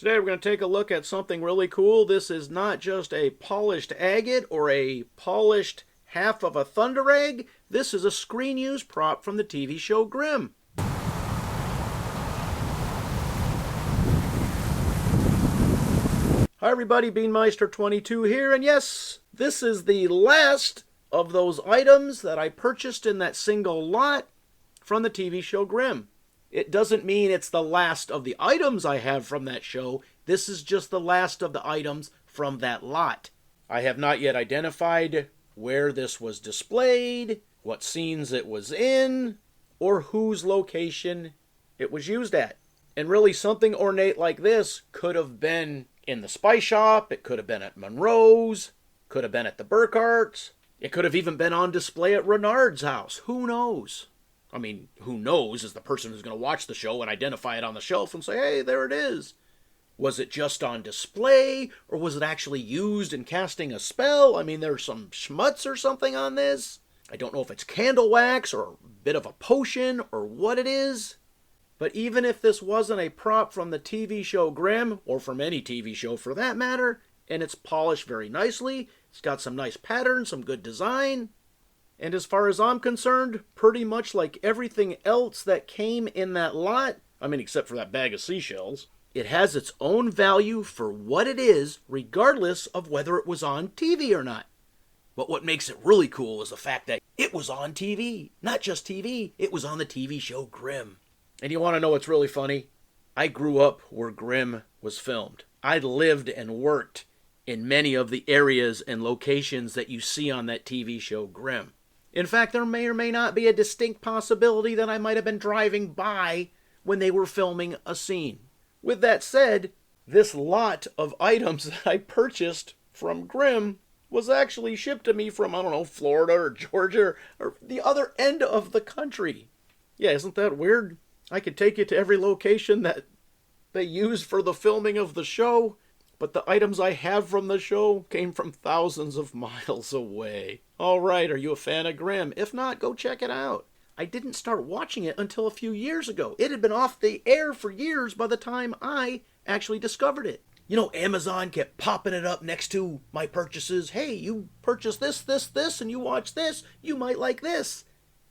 Today we're going to take a look at something really cool. This is not just a polished agate or a polished half of a thunder egg. This is a screen use prop from the TV show Grimm. Hi everybody, Beanmeister22 here, and yes, this is the last of those items that I purchased in that single lot from the TV show Grimm. It doesn't mean it's the last of the items I have from that show. This is just the last of the items from that lot. I have not yet identified where this was displayed, what scenes it was in, or whose location it was used at. And really, something ornate like this could have been in the Spice Shop, it could have been at Monroe's, could have been at the Burkhardts, it could have even been on display at Renard's house. Who knows? I mean, who knows is the person who's going to watch the show and identify it on the shelf and say, hey, there it is. Was it just on display, or was it actually used in casting a spell? I mean, there's some schmutz or something on this. I don't know if it's candle wax or a bit of a potion or what it is. But even if this wasn't a prop from the TV show Grimm, or from any TV show for that matter, and it's polished very nicely, it's got some nice patterns, some good design, and as far as I'm concerned, pretty much like everything else that came in that lot, I mean, except for that bag of seashells, it has its own value for what it is, regardless of whether it was on TV or not. But what makes it really cool is the fact that it was on TV. Not just TV, it was on the TV show Grimm. And you want to know what's really funny? I grew up where Grimm was filmed. I lived and worked in many of the areas and locations that you see on that TV show Grimm. In fact, there may or may not be a distinct possibility that I might have been driving by when they were filming a scene. With that said, this lot of items that I purchased from Grimm was actually shipped to me from, I don't know, Florida or Georgia or the other end of the country. Yeah, isn't that weird? I could take you to every location that they used for the filming of the show, but the items I have from the show came from thousands of miles away. All right, are you a fan of Grimm? If not, go check it out. I didn't start watching it until a few years ago. It had been off the air for years by the time I actually discovered it. You know, Amazon kept popping it up next to my purchases. Hey, you purchase this, and you watch this, you might like this.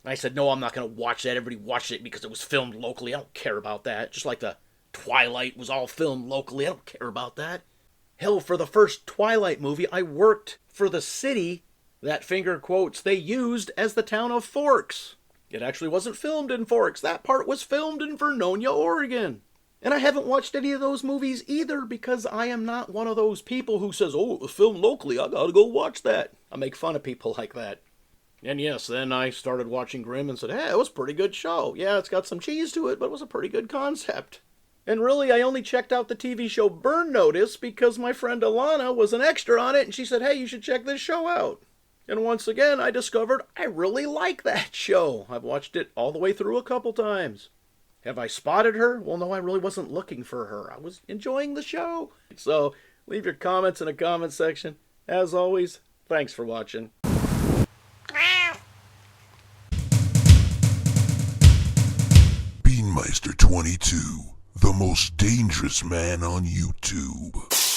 And I said, no, I'm not going to watch that. Everybody watched it because it was filmed locally. I don't care about that. Just like the Twilight was all filmed locally. I don't care about that. Hell, for the first Twilight movie, I worked for the city that, finger quotes, they used as the town of Forks. It actually wasn't filmed in Forks. That part was filmed in Vernonia, Oregon. And I haven't watched any of those movies either because I am not one of those people who says, oh, it was filmed locally, I gotta go watch that. I make fun of people like that. And yes, then I started watching Grimm and said, hey, it was a pretty good show. Yeah, it's got some cheese to it, but it was a pretty good concept. And really, I only checked out the TV show Burn Notice because my friend Alana was an extra on it, and she said, hey, you should check this show out. And once again, I discovered I really like that show. I've watched it all the way through a couple times. Have I spotted her? Well, no, I really wasn't looking for her. I was enjoying the show. So, leave your comments in the comment section. As always, thanks for watching. Beanmeister22, the most dangerous man on YouTube.